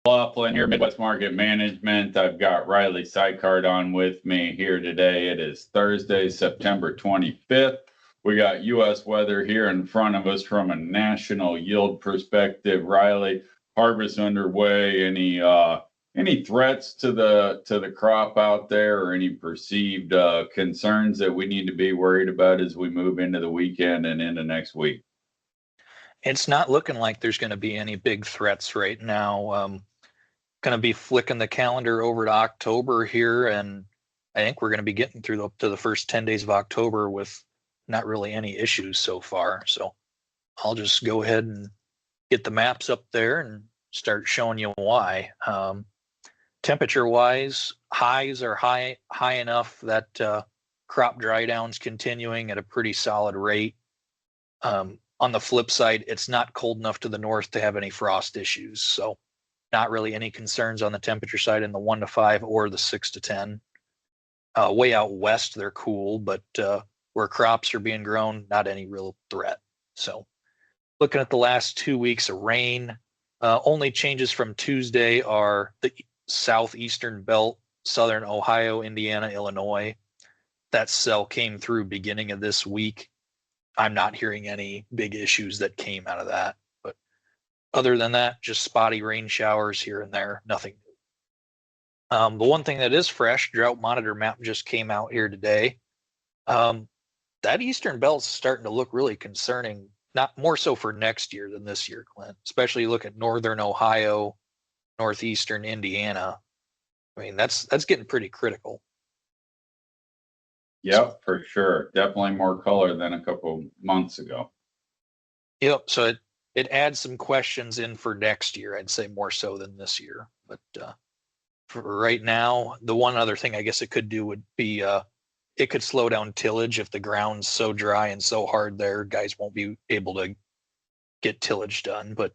Laughlin here, Midwest Market Management. I've got Riley Sykart on with me here today. It is Thursday, September 25th. We got U.S. weather here in front of us from a national yield perspective. Riley, harvest underway. Any threats to the crop out there, or any perceived concerns that we need to be worried about as we move into the weekend and into next week? It's not looking like there's going to be any big threats right now. Going to be flicking the calendar over to October here, and I think we're going to be getting through up to the first 10 days of October with not really any issues so far. So I'll just go ahead and get the maps up there and start showing you why. Temperature wise, highs are high enough that crop dry down's continuing at a pretty solid rate. On the flip side, it's not cold enough to the north to have any frost issues. So not really any concerns on the temperature side in the 1 to 5 or the 6 to 10. Way out west, they're cool, but where crops are being grown, not any real threat. So looking at the last 2 weeks of rain, only changes from Tuesday are the southeastern belt, southern Ohio, Indiana, Illinois. That cell came through beginning of this week. I'm not hearing any big issues that came out of that. But other than that, just spotty rain showers here and there, nothing new. The one thing that is fresh, drought monitor map just came out here today. That eastern belt's starting to look really concerning, not more so for next year than this year, Clint, especially look at northern Ohio, northeastern Indiana. I mean, that's getting pretty critical. Yep, for sure. Definitely more color than a couple months ago. Yep. So it adds some questions in for next year, I'd say more so than this year. But for right now, the one other thing I guess it could do would be it could slow down tillage if the ground's so dry and so hard there, guys won't be able to get tillage done. But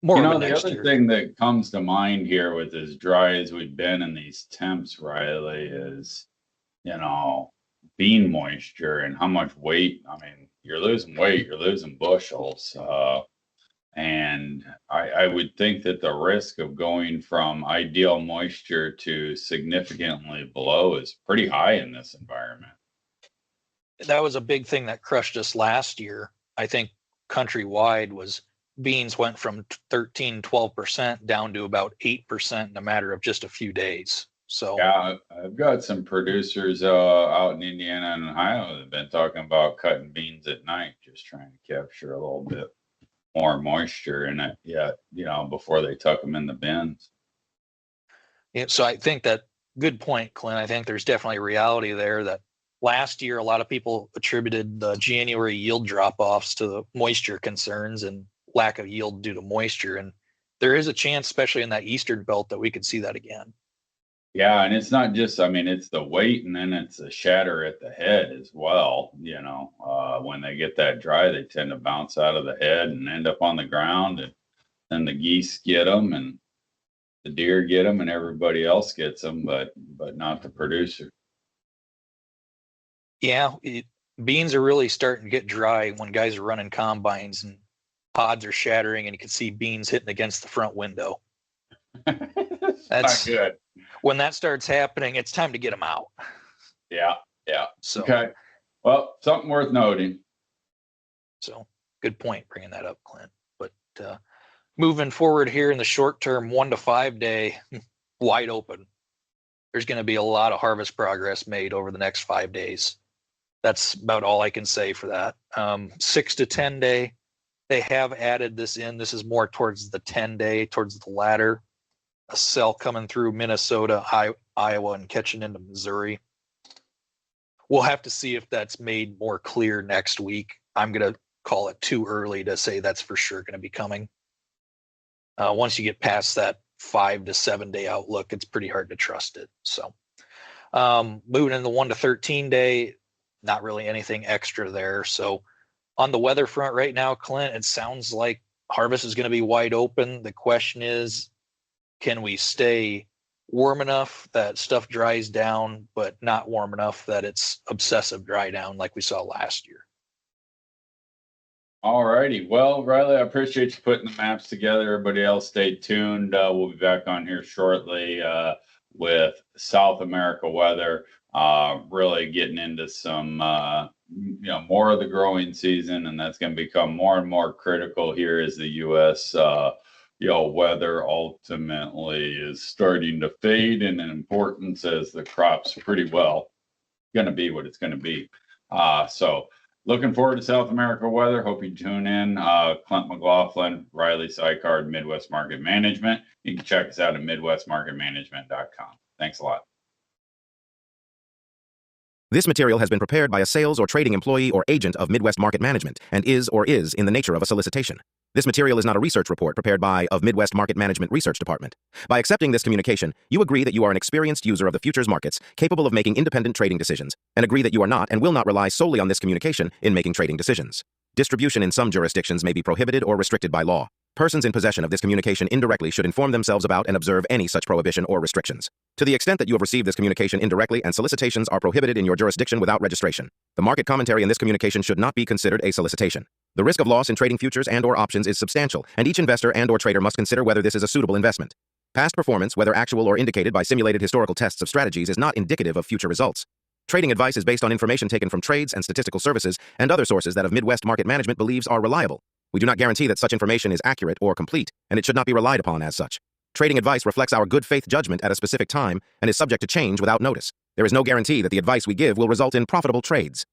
more of the other year. thing that comes to mind here with as dry as we've been in these temps, Riley, is bean moisture and how much weight. I mean, you're losing weight, you're losing bushels. And I would think that the risk of going from ideal moisture to significantly below is pretty high in this environment. That was a big thing that crushed us last year. I think countrywide was beans went from 13-12% down to about 8% in a matter of just a few days. So yeah, I've got some producers out in Indiana and Ohio that have been talking about cutting beans at night, just trying to capture a little bit more moisture in it. Yeah, before they tuck them in the bins. Yeah, so I think that good point, Clint. I think there's definitely a reality there that last year a lot of people attributed the January yield drop-offs to the moisture concerns and lack of yield due to moisture, and there is a chance, especially in that eastern belt, that we could see that again. Yeah, and it's not just, it's the weight, and then it's the shatter at the head as well. When they get that dry, they tend to bounce out of the head and end up on the ground, and then the geese get them, and the deer get them, and everybody else gets them, but not the producer. Yeah, beans are really starting to get dry when guys are running combines and pods are shattering, and you can see beans hitting against the front window. That's not good. When that starts happening, it's time to get them out. Yeah. So, okay. Well, something worth noting. So good point bringing that up, Clint. But moving forward here in the short term, 1 to 5 day, wide open. There's going to be a lot of harvest progress made over the next 5 days. That's about all I can say for that. 6 to 10 day, they have added this in. This is more towards the 10 day, towards the latter. A cell coming through Minnesota, Iowa, and catching into Missouri. We'll have to see if that's made more clear next week. I'm going to call it too early to say that's for sure going to be coming. Once you get past that 5 to 7 day outlook, it's pretty hard to trust it. So moving in the 1 to 13 day, not really anything extra there. So on the weather front right now, Clint, it sounds like harvest is going to be wide open. The question is, can we stay warm enough that stuff dries down, but not warm enough that it's obsessive dry down like we saw last year? All righty. Well, Riley, I appreciate you putting the maps together. Everybody else stay tuned. We'll be back on here shortly with South America weather, really getting into some, more of the growing season, and that's going to become more and more critical here as the U.S. Weather ultimately is starting to fade in importance as the crop's pretty well going to be what it's going to be. So looking forward to South America weather. Hope you tune in. Clint McLaughlin, Riley Sykard, Midwest Market Management. You can check us out at midwestmarketmanagement.com. Thanks a lot. This material has been prepared by a sales or trading employee or agent of Midwest Market Management and is in the nature of a solicitation. This material is not a research report prepared by of Midwest Market Management Research Department. By accepting this communication, you agree that you are an experienced user of the futures markets, capable of making independent trading decisions, and agree that you are not and will not rely solely on this communication in making trading decisions. Distribution in some jurisdictions may be prohibited or restricted by law. Persons in possession of this communication indirectly should inform themselves about and observe any such prohibition or restrictions. To the extent that you have received this communication indirectly and solicitations are prohibited in your jurisdiction without registration, the market commentary in this communication should not be considered a solicitation. The risk of loss in trading futures and/or options is substantial, and each investor and/or trader must consider whether this is a suitable investment. Past performance, whether actual or indicated by simulated historical tests of strategies, is not indicative of future results. Trading advice is based on information taken from trades and statistical services and other sources that of Midwest Market Management believes are reliable. We do not guarantee that such information is accurate or complete, and it should not be relied upon as such. Trading advice reflects our good faith judgment at a specific time and is subject to change without notice. There is no guarantee that the advice we give will result in profitable trades.